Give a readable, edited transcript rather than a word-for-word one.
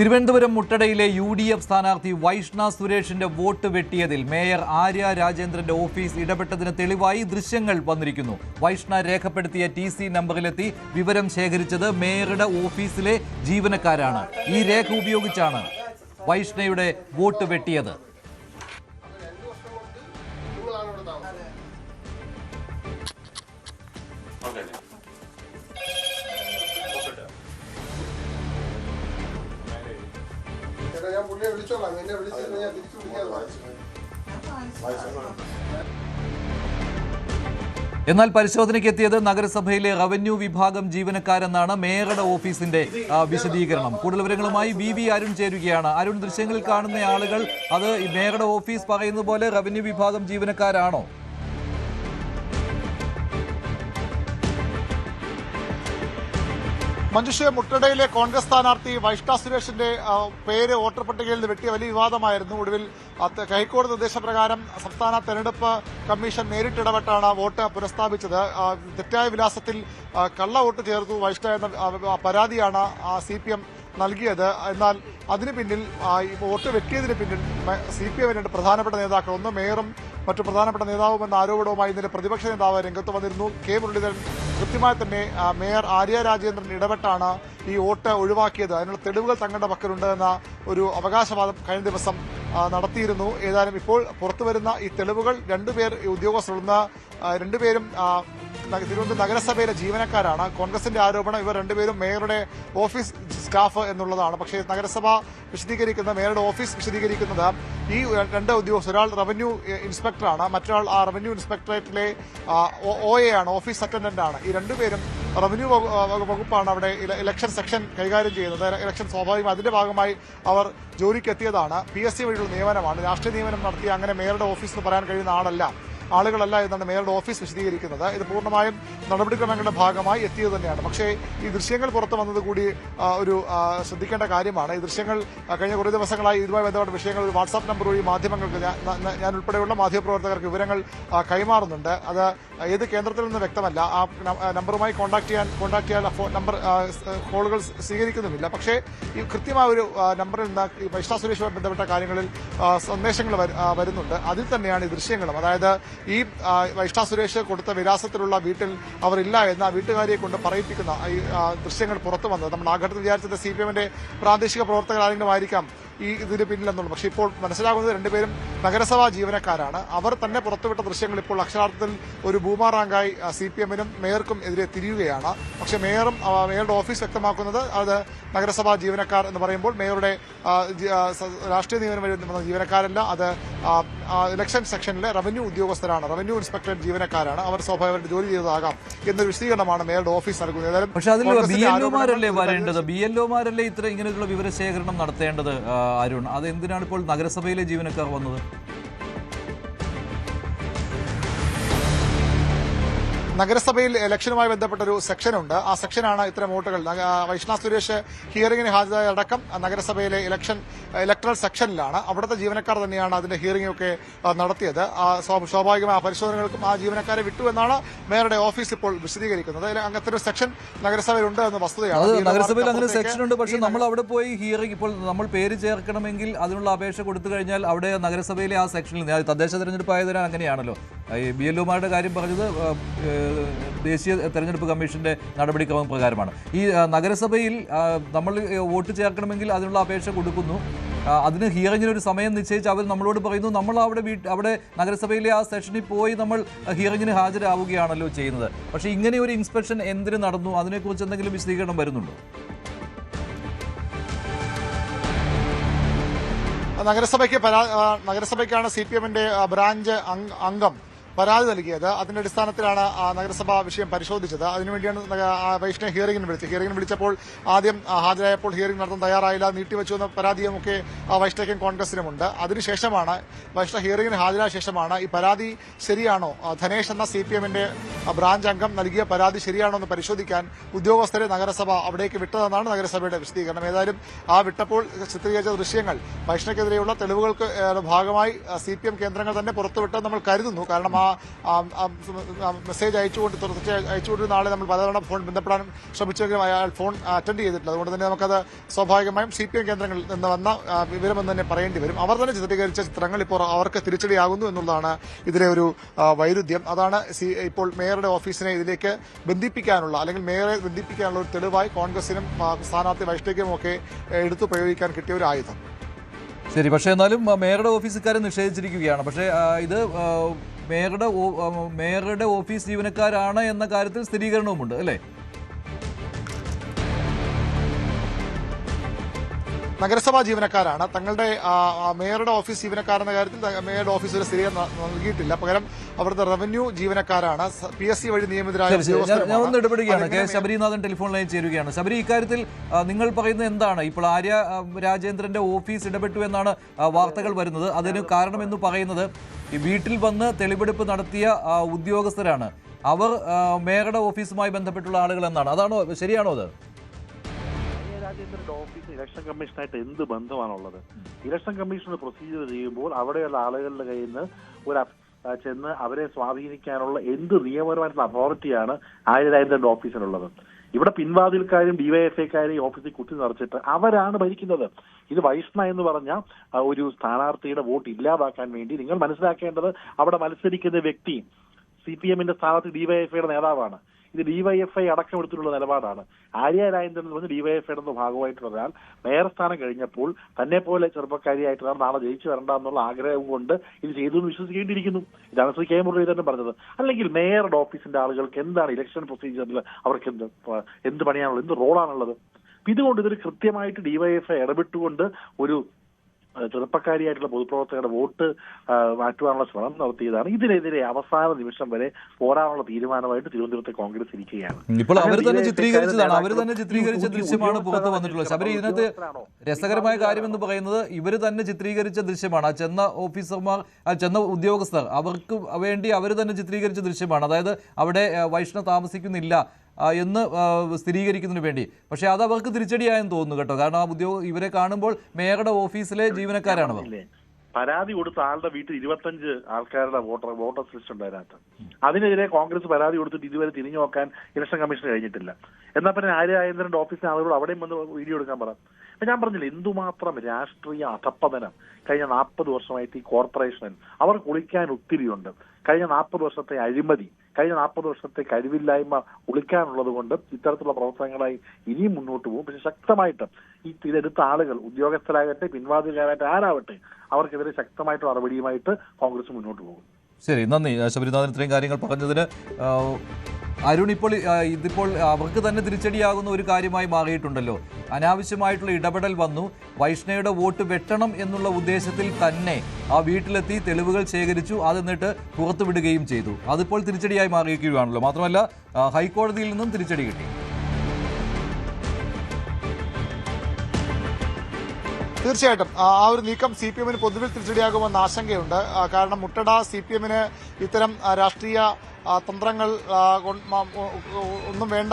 Thiruvananthapuram മുട്ടടയിലെ UDF സ്ഥാനാർത്ഥി വൈഷ്ണ സുരേഷിന്റെ vote വെട്ടിയതിൽ mayor Arya രാജേന്ദ്രന്റെ office ഇടപെട്ടതിന് തെളിവായി ദൃശ്യങ്ങൾ വന്നിരിക്കുന്നു. വൈഷ്ണ രേഖപ്പെടുത്തിയ TC നമ്പറിലെത്തി വിവരം ശേഖരിച്ചത് മേയറുടെ ഓഫീസിലെ ജീവനക്കാരാണ്. ഈ രേഖ ഉപയോഗിച്ചാണ് വൈഷ്ണയുടെ വോട്ട് വെട്ടിയത്. എന്നാൽ പരിശോധനയ്ക്ക് എത്തിയത് നഗരസഭയിലെ റവന്യൂ വിഭാഗം ജീവനക്കാരെന്നാണ് മേയറുടെ ഓഫീസിന്റെ വിശദീകരണം. കൂടുതൽ വിവരങ്ങളുമായി VV അരുൺ ചേരുകയാണ്. അരുൺ, ദൃശ്യങ്ങളിൽ കാണുന്ന ആളുകൾ അത് മേയറുടെ ഓഫീസ് പറയുന്നത് പോലെ റവന്യൂ വിഭാഗം ജീവനക്കാരാണോ? മഞ്ജുഷ, മുട്ടടയിലെ കോൺഗ്രസ് സ്ഥാനാർത്ഥി വൈഷ്ണ സുരേഷിന്റെ പേര് വോട്ടർ പട്ടികയിൽ നിന്ന് വെട്ടിയ വലിയ വിവാദമായിരുന്നു. ഒടുവിൽ ഹൈക്കോടതി നിർദ്ദേശപ്രകാരം സംസ്ഥാന തെരഞ്ഞെടുപ്പ് കമ്മീഷൻ നേരിട്ടിടപെട്ടാണ് വോട്ട് പുനഃസ്ഥാപിച്ചത്. തെറ്റായ വിലാസത്തിൽ കള്ള വോട്ട് ചേർത്തു വൈഷ്ണ എന്ന പരാതിയാണ് CPM നൽകിയത്. എന്നാൽ അതിന് പിന്നിൽ വോട്ട് വെട്ടിയതിന് പിന്നിൽ CPM രണ്ട് പ്രധാനപ്പെട്ട നേതാക്കൾ, ഒന്ന് മേയറും മറ്റു പ്രധാനപ്പെട്ട നേതാവും എന്ന ആരോപണവുമായി ഇന്നലെ പ്രതിപക്ഷ നേതാവ് രംഗത്ത് വന്നിരുന്നു. K മുരളീധരൻ കൃത്യമായി തന്നെ മേയർ ആര്യ രാജേന്ദ്രൻ ഇടപെട്ടാണ് ഈ വോട്ട് ഒഴിവാക്കിയത്, അതിനുള്ള തെളിവുകൾ തങ്ങളുടെ പക്കലുണ്ട് എന്ന ഒരു അവകാശവാദം കഴിഞ്ഞ ദിവസം നടത്തിയിരുന്നു. ഏതായാലും ഇപ്പോൾ പുറത്തുവരുന്ന ഈ തെളിവുകൾ രണ്ടുപേർ ഉദ്യോഗസ്ഥരുന്ന രണ്ടുപേരും തിരുവനന്തപുരം നഗരസഭയിലെ ജീവനക്കാരാണ്. കോൺഗ്രസിന്റെ ആരോപണം ഇവർ രണ്ടുപേരും മേയറുടെ ഓഫീസ് സ്റ്റാഫ് എന്നുള്ളതാണ്. പക്ഷേ നഗരസഭ വിശദീകരിക്കുന്ന മേയറുടെ ഓഫീസ് വിശദീകരിക്കുന്നത് ഈ രണ്ട് ഉദ്യോഗസ്ഥർ, ഒരാൾ റവന്യൂ ഇൻസ്പെക്ടറാണ്, മറ്റൊരാൾ ആ റവന്യൂ ഇൻസ്പെക്ടറേറ്റിലെ OA ആണ്, ഓഫീസ് അറ്റൻഡന്റ് ആണ്. ഈ രണ്ടുപേരും റവന്യൂ വകുപ്പാണ് അവിടെ ഇലക്ഷൻ സെക്ഷൻ കൈകാര്യം ചെയ്യുന്നത്. ഇലക്ഷൻ സ്വാഭാവികം അതിന്റെ ഭാഗമായി അവർ ജോലിക്ക് എത്തിയതാണ്. PSC വഴിയുള്ള നിയമനമാണ്, രാഷ്ട്രീയ നിയമനം നടത്തി അങ്ങനെ മേയറുടെ ഓഫീസ് എന്ന് പറയാൻ കഴിയുന്ന ആളുകളല്ല എന്നാണ് മേയറുടെ ഓഫീസ് വിശദീകരിക്കുന്നത്. ഇത് പൂർണ്ണമായും നടപടിക്രമങ്ങളുടെ ഭാഗമായി എത്തിയത് തന്നെയാണ്. പക്ഷേ ഈ ദൃശ്യങ്ങൾ പുറത്തു വന്നത് കൂടി ഒരു ശ്രദ്ധിക്കേണ്ട കാര്യമാണ്. ഈ ദൃശ്യങ്ങൾ കഴിഞ്ഞ കുറേ ദിവസങ്ങളായി ഇതുമായി ബന്ധപ്പെട്ട വിഷയങ്ങൾ ഒരു വാട്സാപ്പ് നമ്പർ വഴി മാധ്യമങ്ങൾക്ക് ഞാൻ ഉൾപ്പെടെയുള്ള മാധ്യമപ്രവർത്തകർക്ക് വിവരങ്ങൾ കൈമാറുന്നുണ്ട്. അത് ഏത് കേന്ദ്രത്തിൽ നിന്ന് വ്യക്തമല്ല. ആ നമ്പറുമായി കോൺടാക്ട് ചെയ്യാൻ നമ്പർ കോളുകൾ സ്വീകരിക്കുന്നുമില്ല. പക്ഷേ ഈ കൃത്യമായ ഒരു നമ്പറിൽ നിന്ന് ഈ വൈഷ്ണ സുരേഷുമായി ബന്ധപ്പെട്ട കാര്യങ്ങളിൽ സന്ദേശങ്ങൾ വരുന്നുണ്ട്. അതിൽ തന്നെയാണ് ഈ ദൃശ്യങ്ങളും. അതായത് ഈ വൈഷ്ണ സുരേഷ് കൊടുത്ത വിലാസത്തിലുള്ള വീട്ടിൽ അവർ ഇല്ല എന്ന് ആ വീട്ടുകാരിയെ കൊണ്ട് പറയിപ്പിക്കുന്ന ഈ ദൃശ്യങ്ങൾ പുറത്തു വന്നത്. നമ്മൾ ആ ഘട്ടത്തിൽ വിചാരിച്ചത് CPMന്റെ പ്രാദേശിക പ്രവർത്തകർ ആരെങ്കിലും ആയിരിക്കാം ഇതിന് പിന്നിലെന്നുള്ളൂ. പക്ഷേ ഇപ്പോൾ മനസ്സിലാകുന്നത് രണ്ടുപേരും നഗരസഭാ ജീവനക്കാരാണ്. അവർ തന്നെ പുറത്തുവിട്ട ദൃശ്യങ്ങൾ ഇപ്പോൾ അക്ഷരാർത്ഥത്തിൽ ഒരു ബൂമാറാങ്കായി CPMനും മേയർക്കും എതിരെ തിരിയുകയാണ്. പക്ഷേ മേയറുടെ ഓഫീസ് വ്യക്തമാക്കുന്നത് അത് നഗരസഭാ ജീവനക്കാർ എന്ന് പറയുമ്പോൾ മേയറുടെ രാഷ്ട്രീയ നിയമനം വഴി ജീവനക്കാരല്ല, അത് ഇലക്ഷൻ സെക്ഷനിലെ റവന്യൂ ഉദ്യോഗസ്ഥരാണ്, റവന്യൂ ഇൻസ്പെക്ടറേറ്റ് ജീവനക്കാരാണ്. അവർ സ്വാഭാവികമായിട്ട് ജോലി ചെയ്തതാകാം എന്നൊരു വിശദീകരണമാണ് മേയറുടെ ഓഫീസ് നൽകുന്നത്. പക്ഷേ അതിൽ BLOമാരല്ലേ വരേണ്ടത്? BLOമാരല്ലേ ഇങ്ങനെയുള്ള വിവരശേഖരണം നടത്തേണ്ടത്? അരുൺ, അതെന്തിനാണ് ഇപ്പോൾ നഗരസഭയിലെ ജീവനക്കാർ വന്നത്? നഗരസഭയിൽ ഇലക്ഷനുമായി ബന്ധപ്പെട്ട ഒരു സെക്ഷനുണ്ട്. ആ സെക്ഷനാണ് ഇത്തരം വോട്ടുകൾ. വൈഷ്ണ സുരേഷ് ഹിയറിംഗിന് ഹാജരായ അടക്കം നഗരസഭയിലെ ഇലക്ട്രൽ സെക്ഷനിലാണ്. അവിടുത്തെ ജീവനക്കാർ തന്നെയാണ് അതിന്റെ ഹിയറിംഗൊക്കെ നടത്തിയത്. സ്വാഭാവികമായ പരിശോധനകൾക്കും ആ ജീവനക്കാരെ വിട്ടു എന്നാണ് മേയറുടെ ഓഫീസ് ഇപ്പോൾ വിശദീകരിക്കുന്നത്. അങ്ങനത്തെ ഒരു സെക്ഷൻ നഗരസഭയിലുണ്ട് എന്ന വസ്തുതയാണ്. നഗരസഭയിൽ അങ്ങനെ സെക്ഷൻ ഉണ്ട്. പക്ഷേ നമ്മൾ അവിടെ പോയി ഹിയറിംഗ്, ഇപ്പോൾ നമ്മൾ പേര് ചേർക്കണമെങ്കിൽ അതിനുള്ള അപേക്ഷ കൊടുത്തു കഴിഞ്ഞാൽ അവിടെ നഗരസഭയിലെ ആ സെക്ഷനിൽ തദ്ദേശ തെരഞ്ഞെടുപ്പ് ആയതിനാൽ അങ്ങനെയാണല്ലോ. BLOമാരുടെ കാര്യം പറഞ്ഞത് ദേശീയ തെരഞ്ഞെടുപ്പ് കമ്മീഷന്റെ നടപടിക്രമം പ്രകാരമാണ്. ഈ നഗരസഭയിൽ നമ്മൾ വോട്ട് ചേർക്കണമെങ്കിൽ അതിനുള്ള അപേക്ഷ കൊടുക്കുന്നു. അതിന് ഹിയറിംഗിനൊരു സമയം നിശ്ചയിച്ച് അവർ നമ്മളോട് പറയുന്നു നമ്മൾ അവിടെ നഗരസഭയിലെ ആ സെഷനിൽ പോയി നമ്മൾ ഹിയറിംഗിന് ഹാജരാവുകയാണല്ലോ ചെയ്യുന്നത്. പക്ഷേ ഇങ്ങനെ ഒരു ഇൻസ്പെക്ഷൻ എന്തിന് നടന്നു? അതിനെക്കുറിച്ച് എന്തെങ്കിലും വിശദീകരണം വരുന്നുണ്ടോ? നഗരസഭയ്ക്കാണ് CPMന്റെ ബ്രാഞ്ച് അംഗം പരാതി നൽകിയത്. അതിന്റെ അടിസ്ഥാനത്തിലാണ് നഗരസഭ വിഷയം പരിശോധിച്ചത്. അതിനുവേണ്ടിയാണ് വൈഷ്ണ ഹിയറിംഗിന് വിളിച്ചപ്പോൾ ആദ്യം ഹാജരായപ്പോൾ ഹിയറിംഗ് നടത്താൻ തയ്യാറായില്ല, നീട്ടിവെച്ചു എന്ന പരാതിയുമൊക്കെ വൈഷ്ണയ്ക്കും കോൺഗ്രസിനുമുണ്ട്. അതിനുശേഷമാണ് വൈഷ്ണ ഹിയറിംഗിന് ഹാജരായ ശേഷമാണ് ഈ പരാതി ശരിയാണോ, ധനേഷ് എന്ന CPMന്റെ ബ്രാഞ്ച് അംഗം നൽകിയ പരാതി ശരിയാണോ എന്ന് പരിശോധിക്കാൻ ഉദ്യോഗസ്ഥരെ നഗരസഭ അവിടേക്ക് വിട്ടതെന്നാണ് നഗരസഭയുടെ വിശദീകരണം. ഏതായാലും ആ വിട്ടപ്പോൾ ചിത്രീകരിച്ച ദൃശ്യങ്ങൾ വൈഷ്ണയ്ക്കെതിരെയുള്ള തെളിവുകൾക്ക് ഭാഗമായി CPM കേന്ദ്രങ്ങൾ തന്നെ പുറത്തുവിട്ടെന്ന് നമ്മൾ കരുതുന്നു. കാരണം മെസ്സേജ് അയച്ചുകൊണ്ടിരുന്ന ആളെ നമ്മൾ പലതവണ ഫോൺ ബന്ധപ്പെടാൻ ശ്രമിച്ചെങ്കിലും അയാൾ ഫോൺ അറ്റൻഡ് ചെയ്തിട്ടില്ല. അതുകൊണ്ട് തന്നെ നമുക്കത് സ്വാഭാവികമായും CPM കേന്ദ്രങ്ങളിൽ നിന്ന് വന്ന വിവരമെന്ന് തന്നെ പറയേണ്ടി വരും. അവർ തന്നെ ചിത്രീകരിച്ച ചിത്രങ്ങൾ ഇപ്പോൾ അവർക്ക് തിരിച്ചടിയാകുന്നു എന്നുള്ളതാണ് ഇതിലെ ഒരു വൈരുദ്ധ്യം. അതാണ് ഇപ്പോൾ മേയറുടെ ഓഫീസിനെ ഇതിലേക്ക് ബന്ധിപ്പിക്കാനുള്ള അല്ലെങ്കിൽ മേയറെ ബന്ധിപ്പിക്കാനുള്ള ഒരു തെളിവായി കോൺഗ്രസിനും സ്ഥാനാർത്ഥി വൈഷ്ണവിക്കും ഒക്കെ എടുത്തു പ്രയോഗിക്കാൻ കിട്ടിയ ഒരു ആയുധം. ശരി, പക്ഷേ എന്നാലും മേയറുടെ ഓഫീസുകാരെ നിഷേധിച്ചിരിക്കുകയാണ്. പക്ഷേ ഇത് മേയറുടെ ഓഫീസ് ജീവനക്കാരാണ് എന്ന കാര്യത്തിൽ സ്ഥിരീകരണവുമുണ്ട് അല്ലേ? നഗരസഭാ ജീവനക്കാരാണ്. തങ്ങളുടെ മേയറുടെ ഓഫീസ് ജീവനക്കാരെന്ന കാര്യത്തിൽ മേയറുടെ ഓഫീസ് ഒരു സ്ഥിരീകരണം നൽകിയിട്ടില്ല. പകരം അവിടുത്തെ റവന്യൂ ജീവനക്കാരാണ്, PSC വഴി നിയമിതരായ. ഞാൻ ഒന്ന് ഇടപെടുകയാണ്. കെ ശബരിനാഥൻ ടെലിഫോൺ ലൈൻ ചേരുകയാണ്. ശബരി, ഇക്കാര്യത്തിൽ നിങ്ങൾ പറയുന്നത് എന്താണ്? ഇപ്പോൾ ആര്യ രാജേന്ദ്രന്റെ ഓഫീസ് ഇടപെട്ടു എന്നാണ് വാർത്തകൾ വരുന്നത്. അതിന് കാരണമെന്ന് പറയുന്നത് ഈ വീട്ടിൽ വന്ന് തെളിവെടുപ്പ് നടത്തിയ ഉദ്യോഗസ്ഥരാണ്. അവർ മേയറുടെ ഓഫീസുമായി ബന്ധപ്പെട്ടുള്ള ആളുകൾ എന്നാണ്. അതാണോ, ശരിയാണോ അത്? രാജേന്ദ്രന്റെ ഓഫീസ് ഇലക്ഷൻ കമ്മീഷനായിട്ട് എന്ത് ബന്ധമാണുള്ളത്? ഇലക്ഷൻ കമ്മീഷൻ പ്രൊസീജിയർ ചെയ്യുമ്പോൾ അവിടെയുള്ള ആളുകളുടെ കയ്യിൽ നിന്ന് ചെന്ന് അവരെ സ്വാധീനിക്കാനുള്ള എന്ത് നിയമപരമായിട്ടുള്ള അതോറിറ്റിയാണ് രാജേന്ദ്രന്റെ ഓഫീസിനുള്ളത്? ഇവിടെ പിൻവാതിൽക്കാരും DYFIക്കാരും ഈ ഓഫീസിൽ കുത്തി നിറച്ചിട്ട് അവരാണ് ഭരിക്കുന്നത്. ഇത് വൈഷ്ണ എന്ന് പറഞ്ഞ ഒരു സ്ഥാനാർത്ഥിയുടെ വോട്ട് ഇല്ലാതാക്കാൻ വേണ്ടി നിങ്ങൾ മനസ്സിലാക്കേണ്ടത് അവിടെ മത്സരിക്കുന്ന വ്യക്തി CPMന്റെ സ്ഥാനാർത്ഥി DYFIയുടെ നേതാവാണ്. ഇത് DYFI അടക്കം എടുത്തിട്ടുള്ള നിലപാടാണ്. ആര്യ രാജേന്ദ്രൻ എന്ന് പറഞ്ഞ DYFIയുടെ ഭാഗമായിട്ടുള്ളതിനാൽ മേയർ സ്ഥാനം കഴിഞ്ഞപ്പോൾ തന്നെ പോലെ ചെറുപ്പക്കാരിയായിട്ടുള്ള നാളെ ജയിച്ചു വരണ്ട എന്നുള്ള ആഗ്രഹം കൊണ്ട് ഇത് ചെയ്തു എന്ന് വിശ്വസിക്കേണ്ടിയിരിക്കുന്നു. ഇതാണ് ശ്രീ K മുരളീധരൻ പറഞ്ഞത്. അല്ലെങ്കിൽ മേയറുടെ ഓഫീസിന്റെ ആളുകൾക്ക് എന്താണ് ഇലക്ഷൻ പ്രൊസീജിയറിൽ അവർക്ക് എന്ത് പണിയാണുള്ളത്, എന്ത് റോളാണുള്ളത്? ഇതുകൊണ്ട് ഇതൊരു കൃത്യമായിട്ട് DYFI ഇടപെട്ടുകൊണ്ട് ഒരു ചെറുപ്പക്കാരിയായിട്ടുള്ള പൊതുപ്രവർത്തകരുടെ വോട്ട് മാറ്റുവാനുള്ള ശ്രമം നടത്തിയതാണ്. ഇതിനെതിരെ അവസാന നിമിഷം വരെ പോരാനുള്ള തീരുമാനമായിട്ട് തിരുവനന്തപുരത്തെ കോൺഗ്രസ് ഇരിക്കുകയാണ്. ഇപ്പോൾ അവർ തന്നെ ചിത്രീകരിച്ചതാണ്, അവർ തന്നെ ചിത്രീകരിച്ച ദൃശ്യമാണ് പുറത്തു വന്നിട്ടുള്ളത്. ശബരി, ഇതിനകത്ത് രസകരമായ കാര്യം എന്ന് പറയുന്നത് ഇവർ തന്നെ ചിത്രീകരിച്ച ദൃശ്യമാണ്. ആ ചെന്ന ഉദ്യോഗസ്ഥർ അവർക്ക് വേണ്ടി അവർ തന്നെ ചിത്രീകരിച്ച ദൃശ്യമാണ്. അതായത് അവിടെ വൈഷ്ണവ് താമസിക്കുന്നില്ല എന്ന് സ്ഥിരീകരിക്കുന്നതിന് വേണ്ടി. പക്ഷെ അത് അവർക്ക് തിരിച്ചടിയായെന്ന് തോന്നുന്നു കേട്ടോ. കാരണം ആ ഇവരെ കാണുമ്പോൾ മേയറുടെ ഓഫീസിലെ ജീവനക്കാരാണ് അവർ. പരാതി കൊടുത്ത ആളുടെ വീട്ടിൽ 25 ആൾക്കാരുടെ വോട്ടേഴ്സ് ലിസ്റ്റ് ഉണ്ട് അതിനകത്ത്. അതിനെതിരെ കോൺഗ്രസ് പരാതി കൊടുത്തിട്ട് ഇതുവരെ തിരിഞ്ഞു നോക്കാൻ ഇലക്ഷൻ കമ്മീഷൻ കഴിഞ്ഞിട്ടില്ല. എന്നാൽ പിന്നെ ആര്യ രാജേന്ദ്രന്റെ ഓഫീസിലെ ആളുകൾ അവിടെയും വന്ന് വീഡിയോ എടുക്കാൻ പറ. ഞാൻ പറഞ്ഞില്ല എന്തുമാത്രം രാഷ്ട്രീയ അധപ്പതനം കഴിഞ്ഞ 40 വർഷമായിട്ട് ഈ കോർപ്പറേഷനിൽ അവർ കുളിക്കാൻ ഒത്തിരിയുണ്ട്. കഴിഞ്ഞ 40 വർഷത്തെ അഴിമതി, കഴിഞ്ഞ 40 വർഷത്തെ കഴിവില്ലായ്മ ഒളിക്കാനുള്ളത് കൊണ്ട് ഇത്തരത്തിലുള്ള പ്രവർത്തനങ്ങളായി ഇനിയും മുന്നോട്ട് പോകും. പക്ഷെ ശക്തമായിട്ട് ഇതെടുത്ത ആളുകൾ ഉദ്യോഗസ്ഥരാകട്ടെ പിൻവാതികാരാകട്ടെ ആരാവട്ടെ അവർക്കെതിരെ ശക്തമായിട്ടുള്ള നടപടിയുമായിട്ട് കോൺഗ്രസ് മുന്നോട്ട് പോകും. ശരി, നന്ദി ശബരിനാഥൻ ഇത്രയും കാര്യങ്ങൾ പറഞ്ഞതിന്. അരുൺ, ഇതിപ്പോൾ അവർക്ക് തന്നെ തിരിച്ചടിയാകുന്ന ഒരു കാര്യമായി മാറിയിട്ടുണ്ടല്ലോ. അനാവശ്യമായിട്ടുള്ള ഇടപെടൽ വന്നു. വൈഷ്ണയുടെ വോട്ട് വെട്ടണം എന്നുള്ള ഉദ്ദേശത്തിൽ തന്നെ ആ വീട്ടിലെത്തി തെളിവുകൾ ശേഖരിച്ചു. അതെന്നിട്ട് പുറത്തുവിടുകയും ചെയ്തു. അതിപ്പോൾ തിരിച്ചടിയായി മാറിയിരിക്കുകയാണല്ലോ. മാത്രമല്ല ഹൈക്കോടതിയിൽ നിന്നും തിരിച്ചടി കിട്ടി. തീർച്ചയായിട്ടും ആ ഒരു നീക്കം CPMന് പൊതുവിൽ തിരിച്ചടിയാകുമെന്ന ആശങ്കയുണ്ട്. കാരണം മുട്ടട CPMന് ഇത്തരം രാഷ്ട്രീയ തന്ത്രങ്ങൾ ഒന്നും വേണ്ട